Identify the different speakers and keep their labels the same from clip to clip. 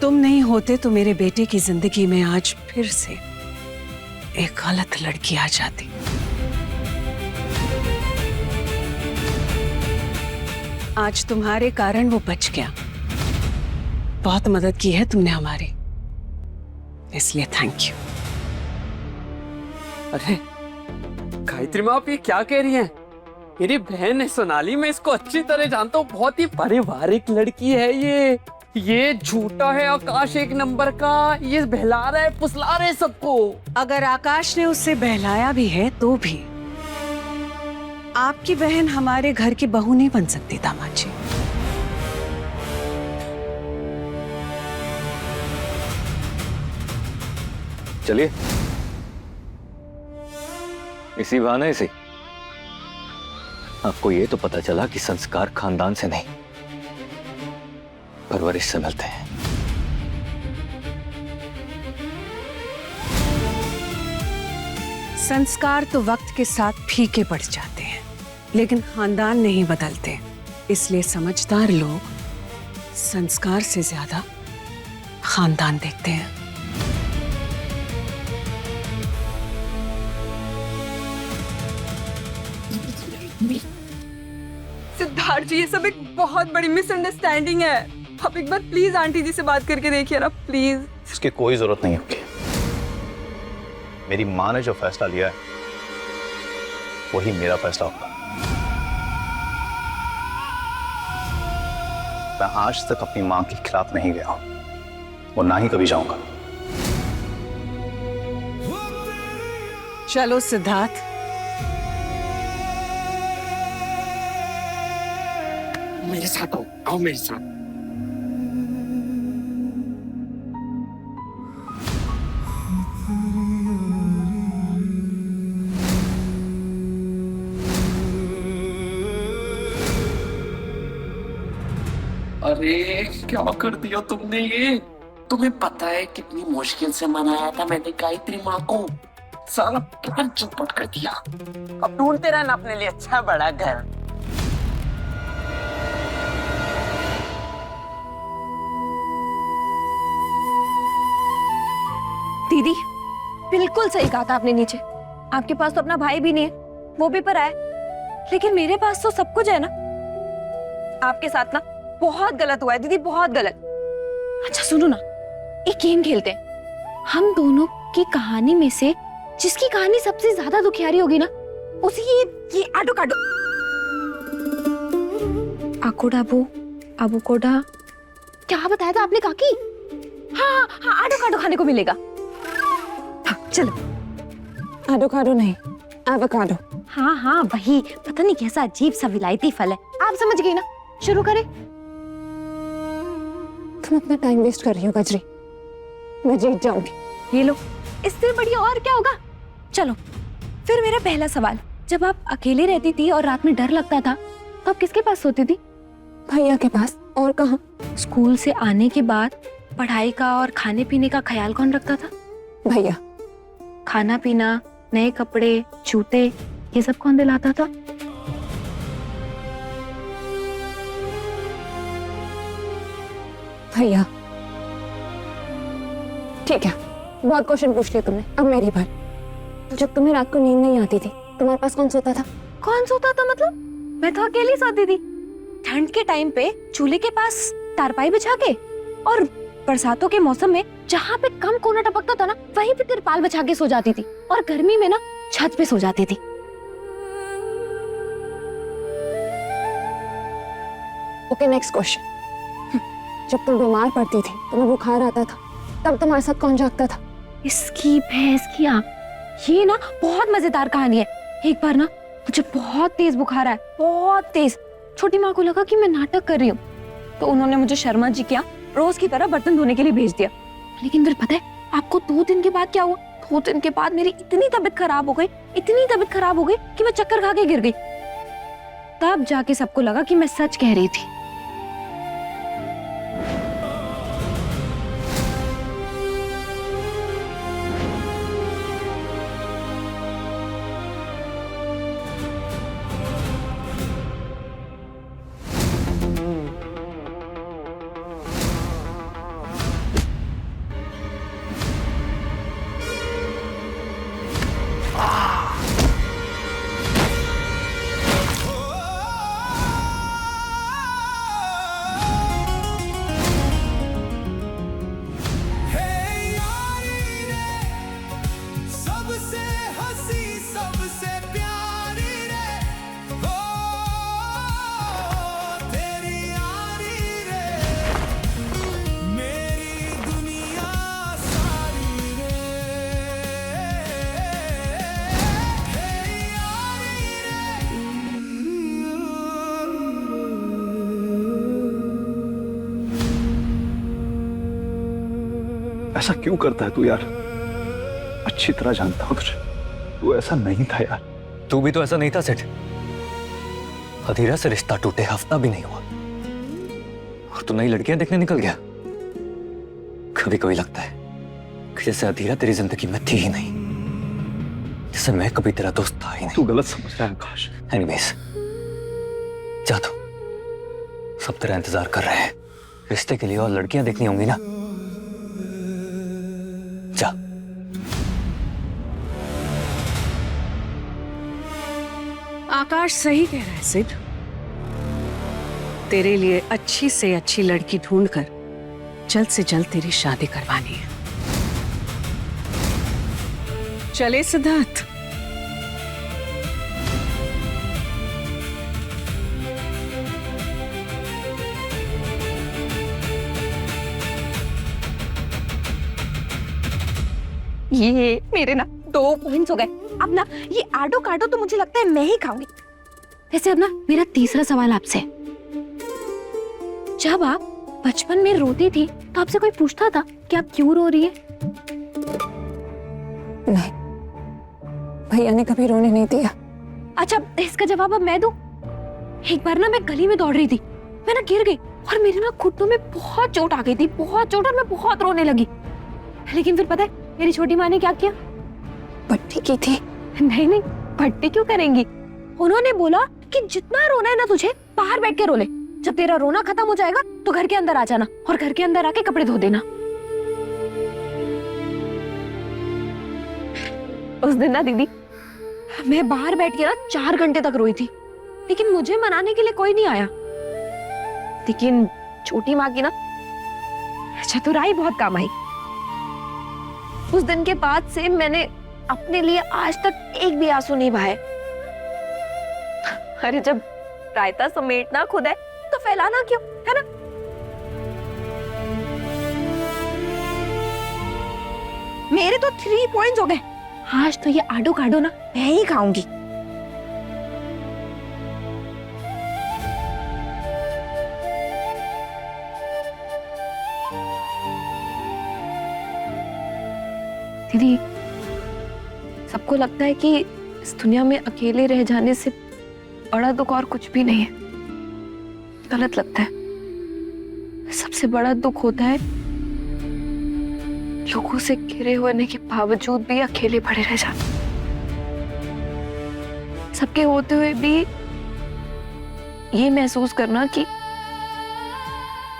Speaker 1: तुम नहीं होते तो मेरे बेटे की जिंदगी में आज फिर से एक गलत लड़की आ जाती। आज तुम्हारे कारण वो बच गया। बहुत मदद की है तुमने हमारी, इसलिए थैंक यू।
Speaker 2: अरे गायत्री माँ, आप ये क्या कह रही हैं? मेरी बहन है सोनाली, मैं इसको अच्छी तरह जानता हूँ। बहुत ही पारिवारिक लड़की है ये झूठा है आकाश एक नंबर का। ये बहला रहा है, फुसला रहा है सबको।
Speaker 1: अगर आकाश ने उससे बहलाया भी है तो भी आपकी बहन हमारे घर की बहू नहीं बन सकती दामाद जी।
Speaker 3: चलिए, इसी बहाने से आपको ये तो पता चला कि संस्कार खानदान से नहीं, परवरिश से मिलते हैं।
Speaker 1: संस्कार तो वक्त के साथ फीके पड़ जाते हैं, लेकिन खानदान नहीं बदलते। इसलिए समझदार लोग संस्कार से ज्यादा खानदान देखते हैं।
Speaker 4: सिद्धार्थ जी, ये सब एक बहुत बड़ी मिसअंडरस्टैंडिंग है। आप एक बार प्लीज आंटी जी से बात करके देखिए ना, प्लीज।
Speaker 5: इसकी कोई जरूरत नहीं होगी। मेरी माँ ने जो फैसला लिया है वही मेरा फैसला होगा। मैं आज तक अपनी माँ के खिलाफ नहीं गया हूं और ना ही कभी जाऊंगा।
Speaker 1: चलो सिद्धार्थ,
Speaker 2: मेरे साथ आओ मेरे साथ। अरे क्या कर दिया तुमने ये? तुम्हें पता है कितनी मुश्किल से मनाया था मैंने गायत्री माँ को। सारा प्लान चौपट कर दिया। अब ढूंढते रहना अपने लिए अच्छा बड़ा घर।
Speaker 6: दीदी, बिल्कुल सही कहा था आपने। नीचे आपके पास तो अपना भाई भी नहीं है, वो भी पराया है, लेकिन मेरे पास तो सब कुछ है ना। आपके साथ ना बहुत गलत हुआ है दीदी, बहुत गलत। अच्छा सुनो ना, एक गेम खेलते हैं। हम दोनों की कहानी में से जिसकी कहानी सबसे ज्यादा दुखियारी होगी ना, उसी ये आडो काडो आकोडाबो अबोकोडा, क्या बताया था आपने काकी? हाँ हाँ, आडो काडो खाने को मिलेगा। हाँ चलो।
Speaker 4: एवोकाडो नहीं, एवोकाडो।
Speaker 6: हाँ हाँ वही, पता नहीं कैसा अजीब सा विलायती फल है। आप समझ गई ना? शुरू करें?
Speaker 4: तुम अपना टाइम वेस्ट कर रही हो गजरी, मैं जीत जाऊंगी।
Speaker 6: ये लो, इससे बढ़िया और क्या होगा। चलो फिर मेरा पहला सवाल, जब आप अकेले रहती थी और रात में डर लगता था तो आप किसके पास सोती थी?
Speaker 4: भैया के पास, और कहाँ?
Speaker 6: स्कूल से आने के बाद पढ़ाई का और खाने पीने का ख्याल कौन रखता था?
Speaker 4: भैया।
Speaker 6: खाना पीना, नए कपड़े, जूते, ये सब कौन दिलाता था?
Speaker 4: भैया। ठीक है, बहुत क्वेश्चन पूछ लिया तुमने, अब मेरी बात। तो जब तुम्हें रात को नींद नहीं आती थी, तुम्हारे पास कौन सोता था?
Speaker 6: कौन सोता था मतलब? मैं तो अकेली सोती थी। ठंड के टाइम पे चूल्हे के पास तारपाई बिछा के, और बरसातों के मौसम में जहाँ पे कम कोना टपकता था ना, वहीं पे तिरपाल बिछा के सो जाती थी। और गर्मी में ना छत पे सो जाती थी।
Speaker 4: Okay, next question. जब तुम बीमार पड़ती थी, तुम्हें बुखार आता था, तब तुम्हारे साथ कौन जागता था?
Speaker 6: इसकी भैंस की आंख, ये ना बहुत मजेदार कहानी है। एक बार ना मुझे बहुत तेज बुखार आया, बहुत तेज। छोटी माँ को लगा कि मैं नाटक कर रही हूँ, तो उन्होंने मुझे शर्मा जी क्या रोज की तरह बर्तन धोने के लिए भेज दिया। लेकिन फिर पता है आपको 2 दिन के बाद क्या हुआ? 2 दिन के बाद मेरी इतनी तबीयत खराब हो गई, इतनी तबीयत खराब हो गई कि मैं चक्कर खा के गिर गई। तब जाके सबको लगा कि मैं सच कह रही थी।
Speaker 7: सी सबसे प्यारी रे, ओ तेरी यारी रे, मेरी दुनिया सारी रे, हे यारी
Speaker 5: ऐसा क्यों करता है तू यार? अच्छी तरह जानता हूं तुझे, तू ऐसा नहीं था यार।
Speaker 3: तू भी तो ऐसा नहीं था सेठ। अधीरा से रिश्ता टूटे हफ्ता भी नहीं हुआ और तू नई लड़कियां देखने निकल गया। कभी कभी लगता है कि जैसे अधीरा तेरी जिंदगी में थी ही नहीं, जैसे मैं कभी तेरा दोस्त था ही नहीं।
Speaker 5: तू गलत समझ रहा है आकाश।
Speaker 3: एनीवेज, जा तू, सब तेरा इंतजार कर रहे हैं। रिश्ते के लिए और लड़कियां देखनी होंगी ना, जा।
Speaker 1: आकाश सही कह रहा है सिड। तेरे लिए अच्छी से अच्छी लड़की ढूंढकर जल्द से जल्द तेरी शादी करवानी है। चले सिद्धार्थ।
Speaker 6: ये मेरे ना 2 पॉइंट्स हो गए। अब ना ये आडो काडो तो मुझे लगता है मैं ही खाऊंगी। वैसे अब ना मेरा तीसरा सवाल आपसे, जब आप बचपन में रोती थी तो आपसे कोई पूछता था कि आप क्यों रो रही है?
Speaker 4: नहीं, भैया ने कभी रोने नहीं दिया।
Speaker 6: अच्छा, इसका जवाब अब मैं दूं? एक बार ना मैं गली में दौड़ रही थी, मैं ना गिर गई और मेरे ना घुटनों में बहुत चोट आ गई थी, बहुत चोट, और मैं बहुत रोने लगी। लेकिन फिर पता है मेरी छोटी माँ ने क्या किया?
Speaker 4: पट्टी की थी।
Speaker 6: नहीं नहीं, पट्टी क्यों करेंगी? उन्होंने बोला कि जितना रोना है ना तुझे, बाहर बैठ के रो ले। जब तेरा रोना खत्म हो जाएगा तो घर के अंदर आ जाना और घर के अंदर आके कपड़े धो देना। उस दिन ना दीदी, मैं बाहर बैठ के ना 4 घंटे तक रोई थी, लेकिन मुझे मनाने के लिए कोई नहीं आया। लेकिन छोटी माँ की ना चतुराई बहुत काम आई। उस दिन के बाद से मैंने अपने लिए आज तक एक भी आंसू नहीं बहाए। अरे जब रायता समेटना खुद है तो फैलाना क्यों, है ना? मेरे तो 3 पॉइंट्स हो गए। आज तो ये आडो काडो ना मैं ही खाऊंगी। दीदी, सबको लगता है कि इस दुनिया में अकेले रह जाने से बड़ा दुख और कुछ भी नहीं है। गलत लगता है। सबसे बड़ा दुख होता है लोगों से घिरे होने के बावजूद भी अकेले पड़े रह जाना। सबके होते हुए भी ये महसूस करना कि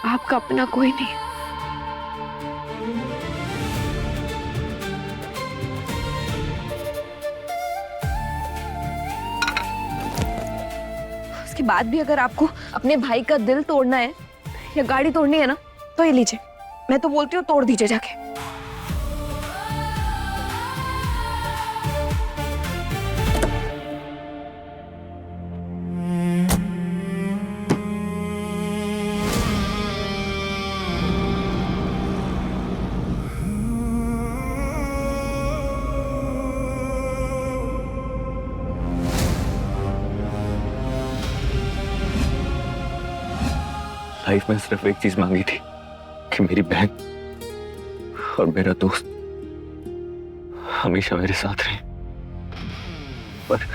Speaker 6: आपका अपना कोई नहीं है। उसके बाद भी अगर आपको अपने भाई का दिल तोड़ना है या गाड़ी तोड़नी है ना, तो ये लीजिए। मैं तो बोलती हूँ तोड़ दीजिए जाके।
Speaker 3: लाइफ में सिर्फ एक चीज मांगी थी कि मेरी बहन और मेरा दोस्त हमेशा मेरे साथ रहे, पर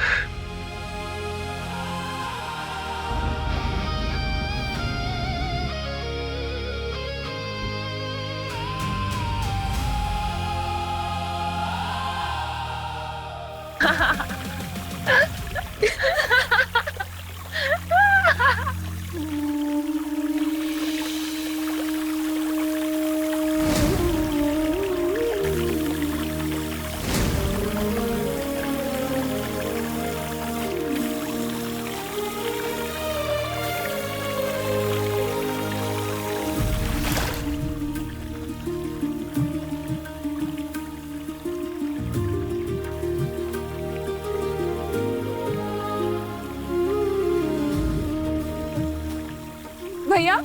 Speaker 6: भैया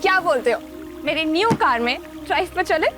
Speaker 6: क्या बोलते हो, मेरी न्यू कार में ड्राइव पे चले?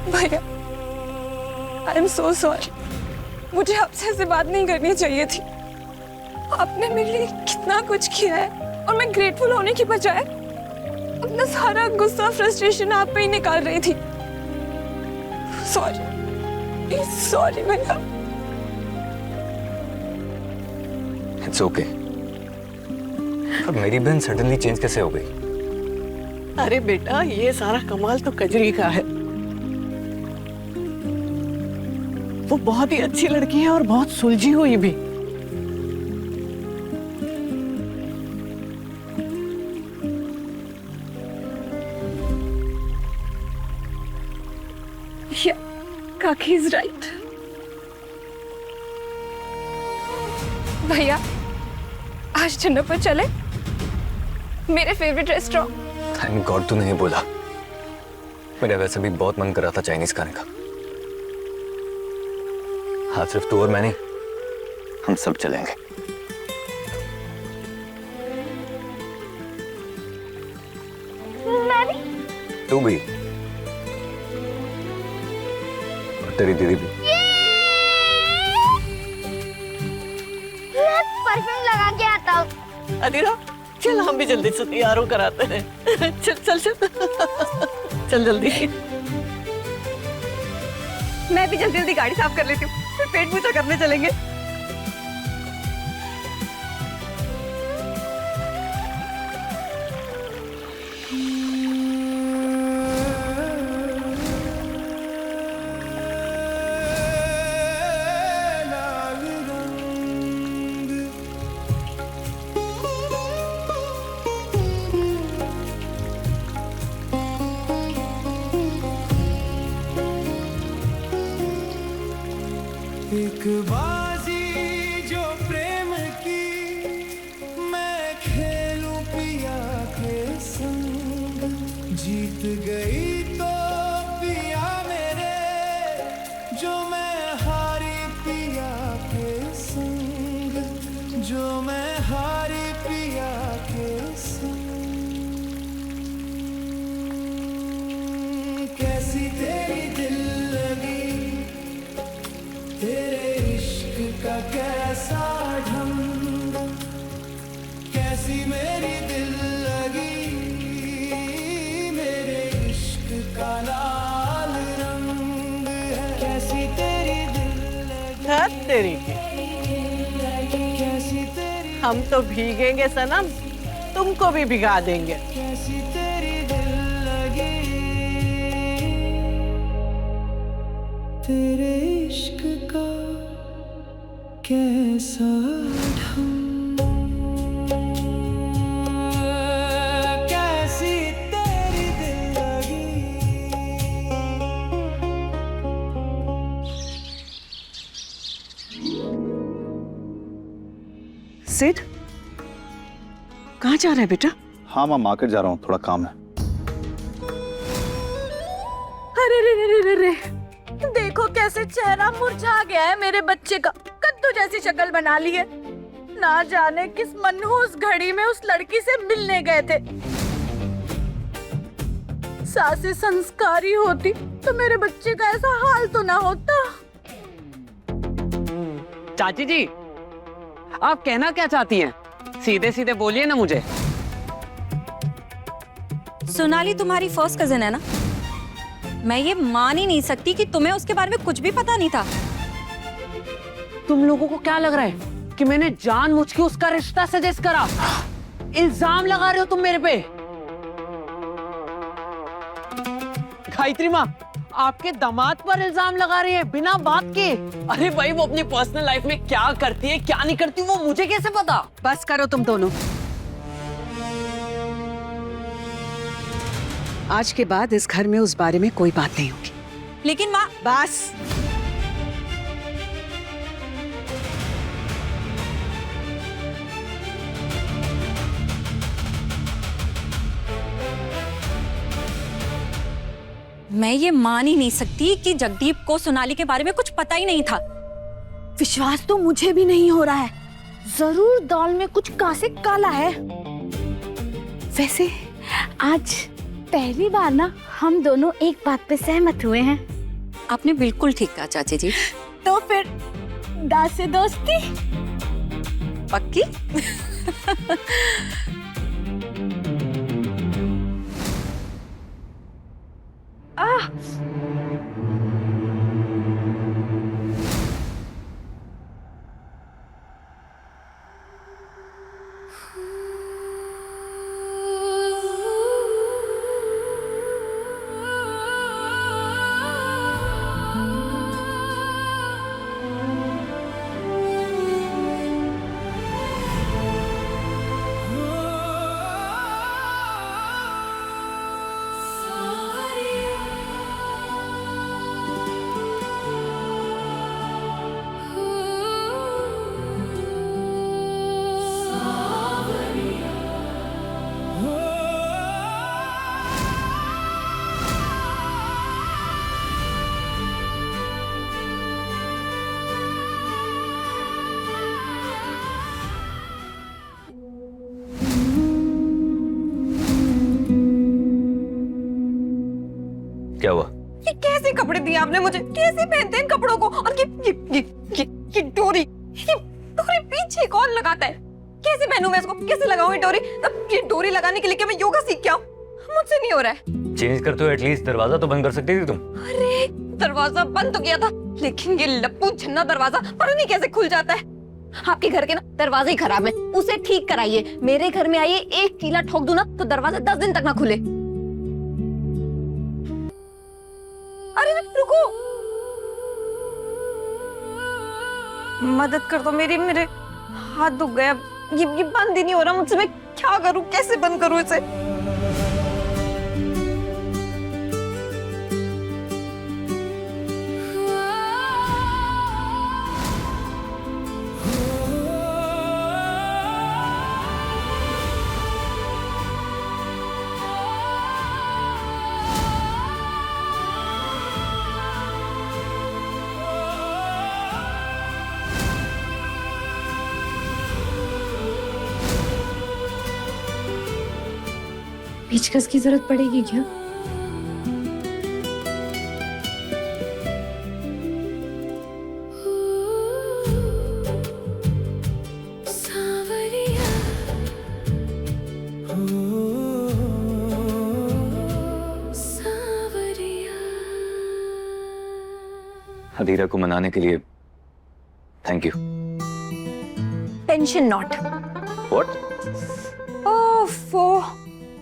Speaker 6: भैया आई एम सो सॉरी, मुझे आपसे ऐसे बात नहीं करनी चाहिए थी। आपने मेरे लिए कितना कुछ किया है और मैं ग्रेटफुल होने की बजाय अपना सारा गुस्सा फ्रस्ट्रेशन आप पे ही निकाल रही थी। सॉरी, सॉरी भैया।
Speaker 3: It's okay. अब मेरी बहन सडनली चेंज कैसे हो गई?
Speaker 1: अरे बेटा, ये सारा कमाल तो कजरी का है। वो बहुत ही अच्छी लड़की है और बहुत सुलझी हुई भी।
Speaker 6: Yeah, Kaki is right. भैया आज डिनर पर चले, मेरे फेवरेट रेस्टोरेंट।
Speaker 3: थैंक गॉड तूने ये बोला, मेरा वैसे भी बहुत मन कर रहा था चाइनीज खाने का। हाँ, सिर्फ तू और मैं नहीं, हम सब चलेंगे।
Speaker 6: मैं भी।
Speaker 3: तू भी और तेरी दीदी भी।
Speaker 8: मैं परफ्यूम लगा के आता हूँ।
Speaker 1: अदिरा चल, हम भी जल्दी से तैयार होकर आते हैं। चल चल चल चल जल्दी।
Speaker 6: मैं भी जल्दी जल्दी गाड़ी साफ कर लेती हूँ, फिर पेट पूजा करने चलेंगे।
Speaker 7: एक बाजी जो प्रेम की मैं खेलूं पिया के संग, जीत गई तो पिया मेरे, जो मैं हारी पिया के संग, जो मैं हारी पिया के संग। कैसी तेरी दिल लगी, तेरे इश्क का कैसा ढंग, कैसी मेरी दिल लगी, मेरे इश्क का लाल रंग है। कैसी तेरी दिल लगी,
Speaker 1: तेरी
Speaker 7: कैसी तेरी,
Speaker 1: हम तो भीगेंगे सनम, तुमको भी भिगा देंगे।
Speaker 7: कैसी तेरी दिल लगी, तेरे इश्क का कैसा ढंग, कैसी तेरी दिल लगी।
Speaker 1: सिड, कहाँ जा रहा है बेटा?
Speaker 5: हाँ माँ, मार्केट जा रहा हूँ, थोड़ा काम है।
Speaker 6: अरे रे रे रे रे, देखो कैसे चेहरा मुरझा गया है मेरे बच्चे का, कद्दू जैसी शक्ल बना ली है। ना जाने किस मनहूस घड़ी में उस लड़की से मिलने गए थे। सासे संस्कारी होती तो मेरे बच्चे का ऐसा हाल तो ना होता।
Speaker 2: चाची जी, आप कहना क्या चाहती हैं? सीधे सीधे बोलिए ना मुझे।
Speaker 9: सोनाली तुम्हारी फर्स्ट कजिन है ना? मैं ये मान ही नहीं सकती कि तुम्हें उसके बारे में कुछ भी पता नहीं था।
Speaker 2: तुम लोगों को क्या लग रहा है कि मैंने जानबूझ के उसका रिश्ता सजेस्ट करा? इल्जाम लगा रहे हो तुम मेरे पे? गायत्री माँ, आपके दामाद पर इल्जाम लगा रही है बिना बात के। अरे भाई, वो अपनी पर्सनल लाइफ में क्या करती है क्या नहीं करती वो मुझे कैसे पता?
Speaker 1: बस करो तुम दोनों। आज के बाद इस घर में उस बारे में कोई बात नहीं होगी।
Speaker 9: लेकिन माँ,
Speaker 1: बस।
Speaker 9: मैं ये मान ही नहीं सकती कि जगदीप को सोनाली के बारे में कुछ पता ही नहीं था।
Speaker 6: विश्वास तो मुझे भी नहीं हो रहा है। जरूर दाल में कुछ कासे काला है। वैसे आज पहली बार ना हम दोनों एक बात पे सहमत हुए हैं।
Speaker 9: आपने बिल्कुल ठीक कहा चाची जी।
Speaker 6: तो फिर दाल से दोस्ती
Speaker 9: पक्की?
Speaker 3: क्या हुआ?
Speaker 9: ये कैसे कपड़े दिए आपने मुझे? कैसे पहनते हैं इन कपड़ों को? और ये डोरी, ये डोरी पीछे कौन लगाता है? कैसे पहनूं मैं इसको? कैसे लगाऊं ये डोरी? अब ये डोरी लगाने के लिए क्या मैं योगा सीख के आऊं? मुझसे नहीं हो रहा है।
Speaker 3: चेंज करते हो एटलीस्ट दरवाजा तो बंद कर सकती थी तुम।
Speaker 9: अरे दरवाजा बंद तो किया था, लेकिन ये लप्पू छन्ना दरवाजा पता नहीं कैसे खुल जाता है। आपके घर के ना दरवाजे ही खराब है, उसे ठीक कराइए। मेरे घर में आइए, एक कीला ठोक दूं ना तो दरवाजा 10 दिन तक ना खुले। अरे रुको, मदद कर दो मेरी, मेरे हाथ दुख गया। ये बंद ही नहीं हो रहा मुझसे। मैं क्या करूं? कैसे बंद करूं इसे?
Speaker 6: पेचकस की जरूरत पड़ेगी क्या?
Speaker 3: हदीरा को मनाने के लिए thank you.
Speaker 9: Pension not.
Speaker 3: What?
Speaker 9: ओफो,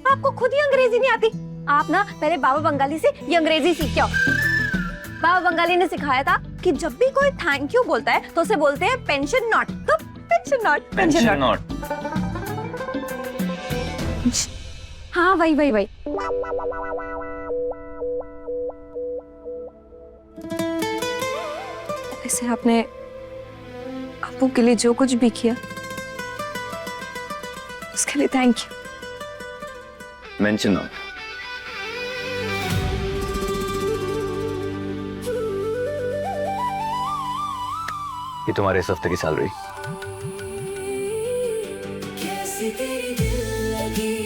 Speaker 9: आपको खुद ही अंग्रेजी नहीं आती। आप ना पहले बाबा बंगाली से ये अंग्रेजी सीख के आओ। बाबा बंगाली ने सिखाया था कि जब भी कोई थैंक यू बोलता है तो उसे बोलते हैं पेंशन नॉट। तो पेंशन नॉट,
Speaker 3: पेंशन नॉट।
Speaker 9: हाँ वही वही वही। ऐसे आपने आपू के लिए जो कुछ भी किया उसके लिए थैंक यू।
Speaker 3: Mention not. ये तुम्हारे इस हफ्ते की सैलरी।
Speaker 7: कैसी तेरी दिल लगी,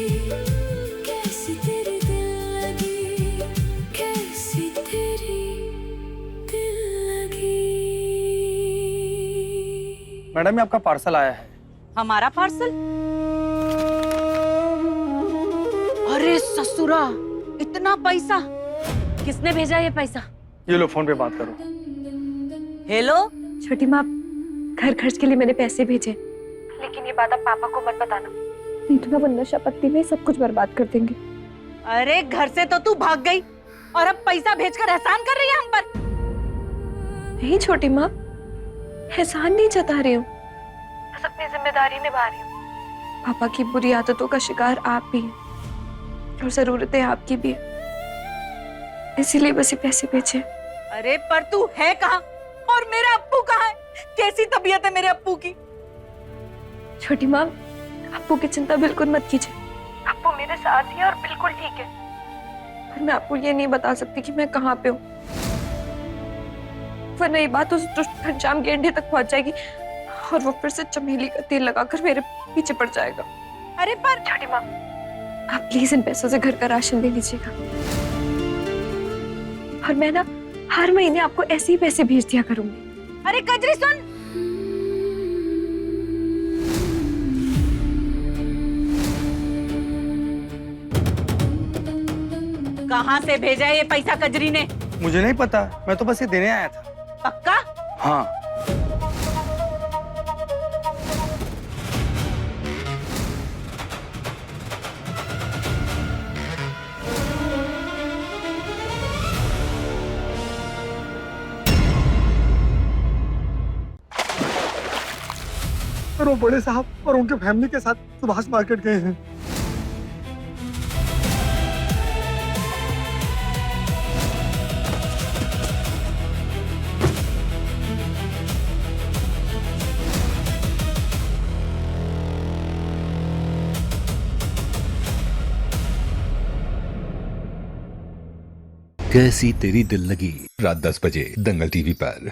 Speaker 7: कैसी तेरी दिल लगी, कैसी तेरी दिल लगी।
Speaker 10: मैडम, ये आपका पार्सल आया है।
Speaker 9: हमारा पार्सल?
Speaker 1: अरे ससुरा, इतना पैसा
Speaker 6: किसने भेजा ये पैसा?
Speaker 10: ये लो, फोन पे बात करो।
Speaker 9: हेलो
Speaker 6: छोटी माँ, घर खर्च के लिए मैंने पैसे भेजे, लेकिन ये बात आप पापा को मत बताना। नहीं तो ना वो नशा पत्ती में सब कुछ बर्बाद कर देंगे।
Speaker 11: अरे घर से तो तू भाग गई और अब पैसा भेजकर एहसान कर रही है हम पर।
Speaker 6: नहीं छोटी माँ, एहसान नहीं जता रही हूँ, बस अपनी जिम्मेदारी निभा रही हूँ। पापा की बुरी आदतों का शिकार आप भी हैं और जरूरतें आपकी भी है, इसीलिए बस ये पैसे भेजे।
Speaker 11: अरे पर तू है कहाँ और मेरा अप्पू कहाँ है? कैसी तबीयत है मेरे अप्पू की?
Speaker 6: छोटी माँ, अप्पू की चिंता बिल्कुल मत कीजिए, अप्पू मेरे साथ ही है और बिल्कुल ठीक है। पर मैं आपको ये नहीं बता सकती कि मैं कहाँ पे हूँ, वरना ये बात उस दुष्ट घनश्याम गेंडे तक पहुंच जाएगी और वो फिर से चमेली का तेल लगाकर मेरे पीछे पड़ जाएगा।
Speaker 11: अरे पर
Speaker 6: छोटी माँ, आप प्लीज इन पैसों से घर का राशन ले लीजिएगा और मैं ना हर महीने आपको ऐसे ही पैसे भेज दिया करूंगी।
Speaker 11: अरे कजरी सुन, कहाँ से भेजा है ये पैसा कजरी ने?
Speaker 10: मुझे नहीं पता, मैं तो बस ये देने आया था।
Speaker 11: पक्का?
Speaker 10: हाँ। और वो बड़े साहब और उनके फैमिली के साथ सुभाष मार्केट गए हैं।
Speaker 12: कैसी तेरी दिल लगी, रात 10 बजे दंगल टीवी पर।